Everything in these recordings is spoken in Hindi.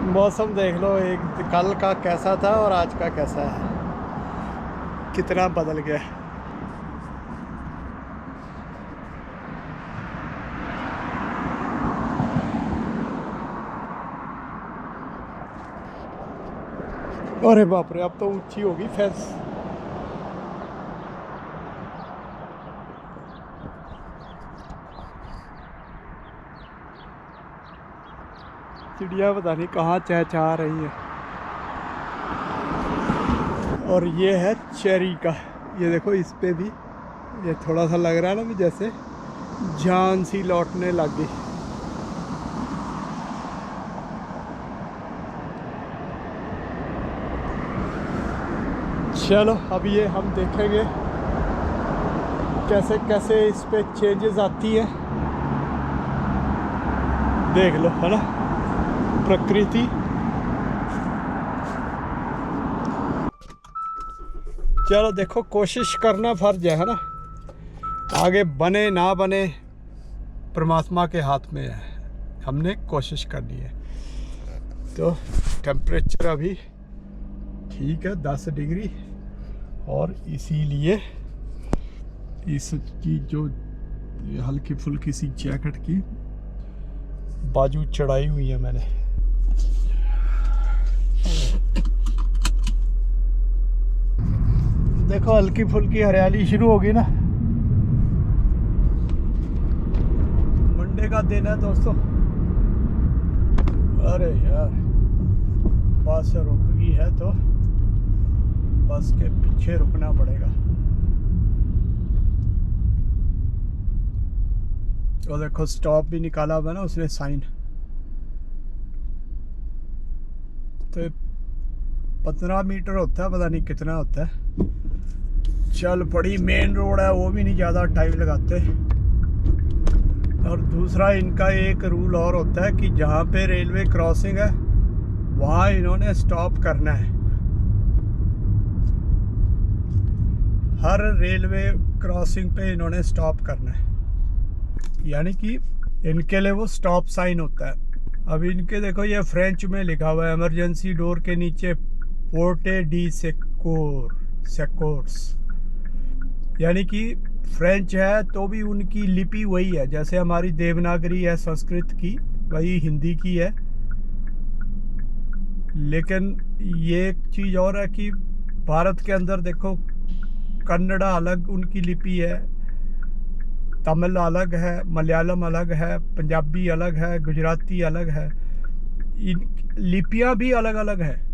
मौसम देख लो, एक कल का कैसा था और आज का कैसा है, कितना बदल गया। अरे बाप रे, अब तो ऊंची होगी फेंस। चिड़िया पता नहीं कहाँ चहचहा रही है। और ये है चेरी का, ये देखो इस पे भी ये थोड़ा सा लग रहा है ना भी जैसे जान सी लौटने लग गई। चलो अब ये हम देखेंगे कैसे कैसे इस पे चेंजेस आती है। देख लो, है ना प्रकृति। चलो देखो, कोशिश करना फर्ज है ना। आगे बने ना बने परमात्मा के हाथ में है, हमने कोशिश करनी है। तो टेम्परेचर अभी ठीक है 10 डिग्री, और इसीलिए इसकी जो हल्की फुल्की सी जैकेट की बाजू चढ़ाई हुई है मैंने। देखो हल्की फुल्की हरियाली शुरू होगी ना। मंडे का दिन है दोस्तों। अरे यार, बस रुक गई है तो बस के पीछे रुकना पड़ेगा। तो देखो स्टॉप भी निकाला हुआ ना उसने साइन। तो 15 मीटर होता है, पता नहीं कितना होता है। चल पड़ी, मेन रोड है, वो भी नहीं ज़्यादा टाइम लगाते। और दूसरा इनका एक रूल और होता है कि जहाँ पे रेलवे क्रॉसिंग है वहाँ इन्होंने स्टॉप करना है। हर रेलवे क्रॉसिंग पे इन्होंने स्टॉप करना है, यानी कि इनके लिए वो स्टॉप साइन होता है। अब इनके देखो ये फ्रेंच में लिखा हुआ है, इमरजेंसी डोर के नीचे पोर्टे डी सेकोर्स, यानी कि फ्रेंच है तो भी उनकी लिपि वही है, जैसे हमारी देवनागरी है संस्कृत की, वही हिंदी की है। लेकिन ये एक चीज़ और है कि भारत के अंदर देखो कन्नड़ा अलग उनकी लिपि है, तमिल अलग है, मलयालम अलग है, पंजाबी अलग है, गुजराती अलग है। इन लिपियाँ भी अलग अलग है।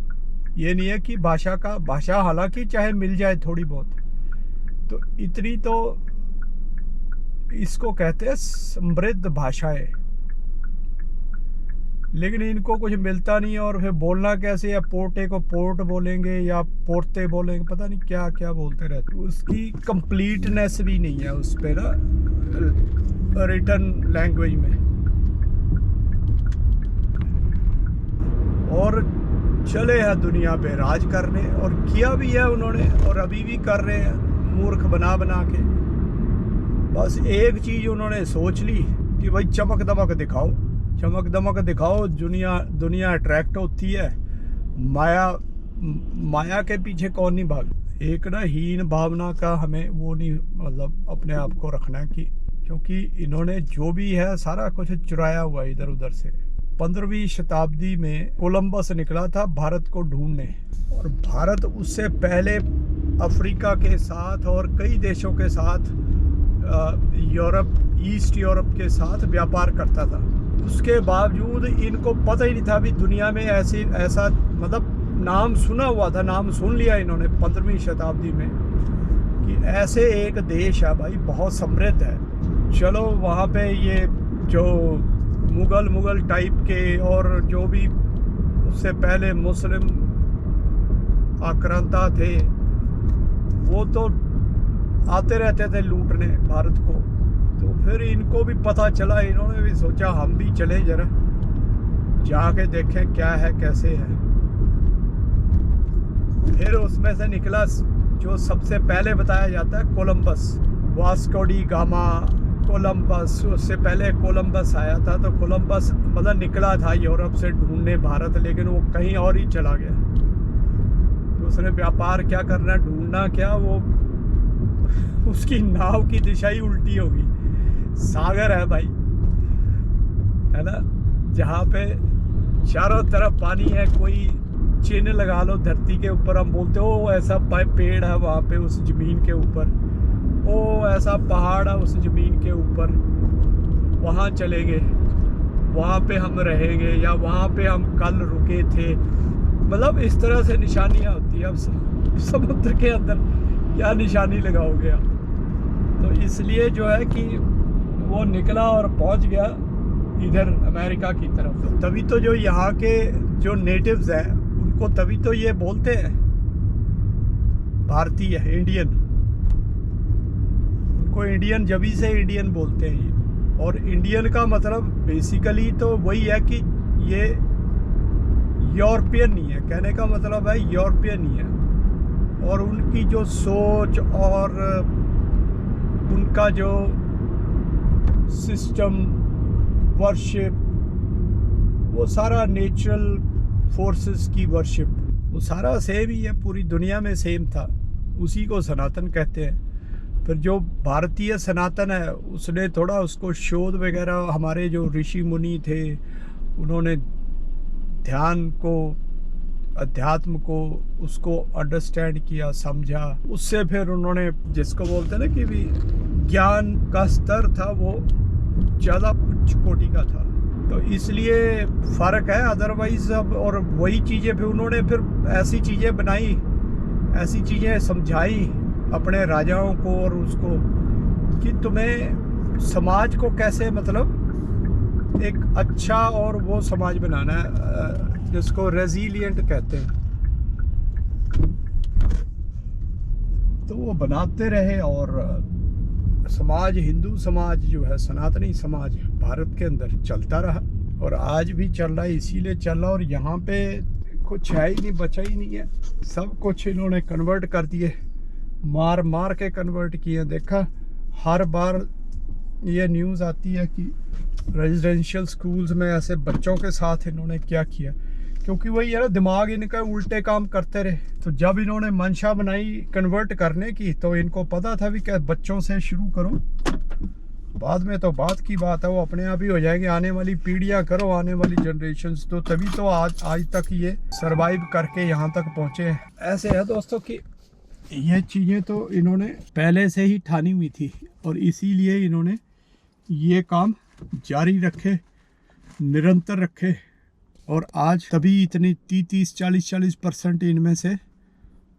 ये नहीं है कि भाषा हालांकि चाहे मिल जाए थोड़ी बहुत, तो इतनी तो इसको कहते हैं समृद्ध भाषाएं। लेकिन इनको कुछ मिलता नहीं है, और फिर बोलना कैसे है, पोर्टे को पोर्ट बोलेंगे या पोर्ते बोलेंगे, पता नहीं क्या क्या बोलते रहते। उसकी कंप्लीटनेस भी नहीं है उस पर ना रिटन लैंग्वेज में। और चले हैं दुनिया पे राज करने, और किया भी है उन्होंने, और अभी भी कर रहे हैं मूर्ख बना बना के। बस एक चीज़ उन्होंने सोच ली कि भाई चमक दमक दिखाओ, चमक दमक दिखाओ, दुनिया अट्रैक्ट होती है। माया के पीछे कौन नहीं भाग। एक ना हीन भावना का हमें वो नहीं, मतलब अपने आप को रखना है कि क्योंकि इन्होंने जो भी है सारा कुछ चुराया हुआ इधर उधर से। 15वीं शताब्दी में कोलंबस निकला था भारत को ढूंढने, और भारत उससे पहले अफ्रीका के साथ और कई देशों के साथ ईस्ट यूरोप के साथ व्यापार करता था। उसके बावजूद इनको पता ही नहीं था भी दुनिया में ऐसा मतलब नाम सुना हुआ था, नाम सुन लिया इन्होंने 15वीं शताब्दी में कि ऐसे एक देश है भाई बहुत समृद्ध है। चलो वहाँ पे ये जो मुगल टाइप के और जो भी उससे पहले मुस्लिम आक्रांता थे वो तो आते रहते थे लूटने भारत को। तो फिर इनको भी पता चला, इन्होंने भी सोचा हम भी चले जरा जाके देखें क्या है कैसे है। फिर उसमें से निकला जो सबसे पहले बताया जाता है Columbus, Vasco D gamma, Columbus, उससे पहले कोलंबस आया था, तो कोलंबस मतलब निकला था यूरोप से ढूंढने भारत, लेकिन वो कहीं और ही चला गया। तो उसने व्यापार क्या करना, ढूंढना क्या, वो उसकी नाव की दिशा ही उल्टी होगी। सागर है भाई, है ना, जहाँ पे चारों तरफ पानी है, कोई चिन्ह लगा लो धरती के ऊपर, हम बोलते हो ऐसा पेड़ है वहाँ पे उस ज़मीन के ऊपर, ओ ऐसा पहाड़ है उस ज़मीन के ऊपर, वहाँ चलेंगे, वहाँ पे हम रहेंगे, या वहाँ पे हम कल रुके थे। मतलब इस तरह से निशानियाँ होती है। अब समुद्र के अंदर क्या निशानी लगाओगे आप? तो इसलिए जो है कि वो निकला और पहुँच गया इधर अमेरिका की तरफ। तो तभी तो जो यहाँ के जो नेटिव्स हैं उनको तभी तो ये बोलते हैं भारतीय, इंडियन, उनको इंडियन जभी से इंडियन बोलते हैं ये। और इंडियन का मतलब बेसिकली तो वही है कि ये यूरोपियन नहीं है, कहने का मतलब है यूरोपियन नहीं है। और उनकी जो सोच और उनका जो सिस्टम, वर्शिप, वो सारा नेचुरल फोर्सेस की वर्शिप, वो सारा सेम ही है, पूरी दुनिया में सेम था, उसी को सनातन कहते हैं। फिर जो भारतीय सनातन है उसने थोड़ा उसको शोध वगैरह, हमारे जो ऋषि मुनि थे उन्होंने ध्यान को, अध्यात्म को, उसको अंडरस्टैंड किया, समझा, उससे फिर उन्होंने जिसको बोलते हैं ना कि भी ज्ञान का स्तर था वो ज़्यादा उच्च कोटि का था। तो इसलिए फ़र्क है, अदरवाइज अब, और वही चीज़ें फिर उन्होंने फिर ऐसी चीज़ें बनाई, ऐसी चीज़ें समझाई अपने राजाओं को और उसको, कि तुम्हें समाज को कैसे, मतलब एक अच्छा और वो समाज बनाना है जिसको रेजिलिएंट कहते हैं। तो वो बनाते रहे और समाज, हिंदू समाज जो है, सनातनी समाज भारत के अंदर चलता रहा और आज भी चल रहा है। इसीलिए चल रहा, और यहाँ पे कुछ है ही नहीं, बचा ही नहीं है, सब कुछ इन्होंने कन्वर्ट कर दिए, मार मार के कन्वर्ट किए। देखा हर बार ये न्यूज़ आती है कि रेजिडेंशियल स्कूल्स में ऐसे बच्चों के साथ इन्होंने क्या किया, क्योंकि वही है ना, दिमाग इनका उल्टे काम करते रहे। तो जब इन्होंने मंशा बनाई कन्वर्ट करने की, तो इनको पता था भी क्या बच्चों से शुरू करो, बाद में तो बात की बात है, वो अपने आप ही हो जाएगी, आने वाली पीढ़ियां करो, आने वाली जनरेशन्स। तो तभी तो आज तक ये सरवाइव करके यहाँ तक पहुँचे हैं। ऐसे है दोस्तों कि ये चीज़ें तो इन्होंने पहले से ही ठानी हुई थी और इसीलिए इन्होंने ये काम जारी रखे, निरंतर रखे, और आज तभी इतनी 30-40% इनमें से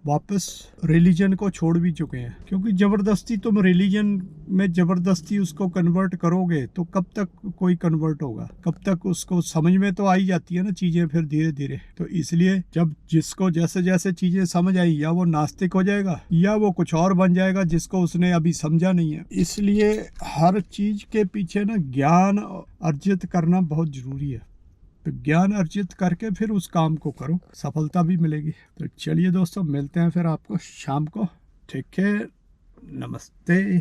वापस रिलीजन को छोड़ भी चुके हैं। क्योंकि ज़बरदस्ती तुम रिलीजन में ज़बरदस्ती उसको कन्वर्ट करोगे तो कब तक कोई कन्वर्ट होगा, कब तक उसको समझ में तो आई जाती है ना चीज़ें फिर धीरे धीरे। तो इसलिए जब जिसको जैसे जैसे चीज़ें समझ आई, या वो नास्तिक हो जाएगा या वो कुछ और बन जाएगा जिसको उसने अभी समझा नहीं है। इसलिए हर चीज़ के पीछे ना ज्ञान अर्जित करना बहुत ज़रूरी है। तो ज्ञान अर्जित करके फिर उस काम को करो, सफलता भी मिलेगी। तो चलिए दोस्तों, मिलते हैं फिर आपको शाम को। ठीक है, नमस्ते।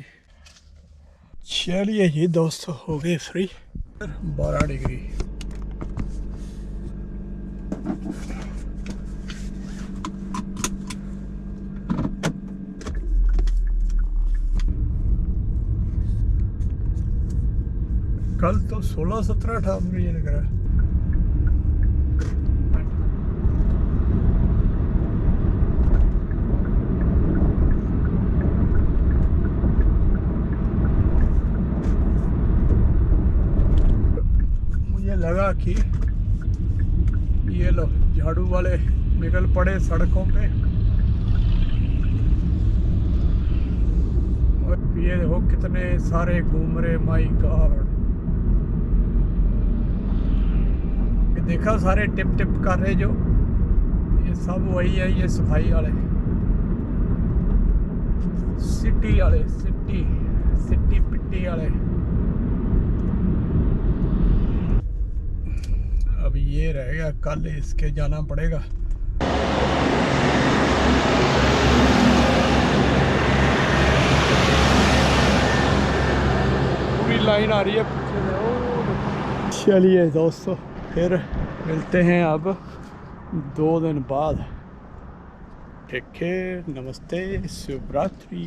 चलिए ये दोस्तों हो गए फ्री, 12 डिग्री। कल तो 16-17 था, मुझे लग रहा है। लगा कि ये लो झाड़ू वाले निकल पड़े सड़कों पे, और ये देखो कितने सारे घूम रहे, माई गॉड। देखा सारे टिप टिप कर रहे, जो ये सब वही है, ये सफाई वाले, सिटी वाले, सिटी पिट्टी वाले। अब ये रहेगा, कल इसके जाना पड़ेगा। पूरी लाइन आ रही है पीछे से। ओ, चलिए दोस्तों, फिर मिलते हैं अब 2 दिन बाद। ठीक है, नमस्ते, शुभ रात्रि।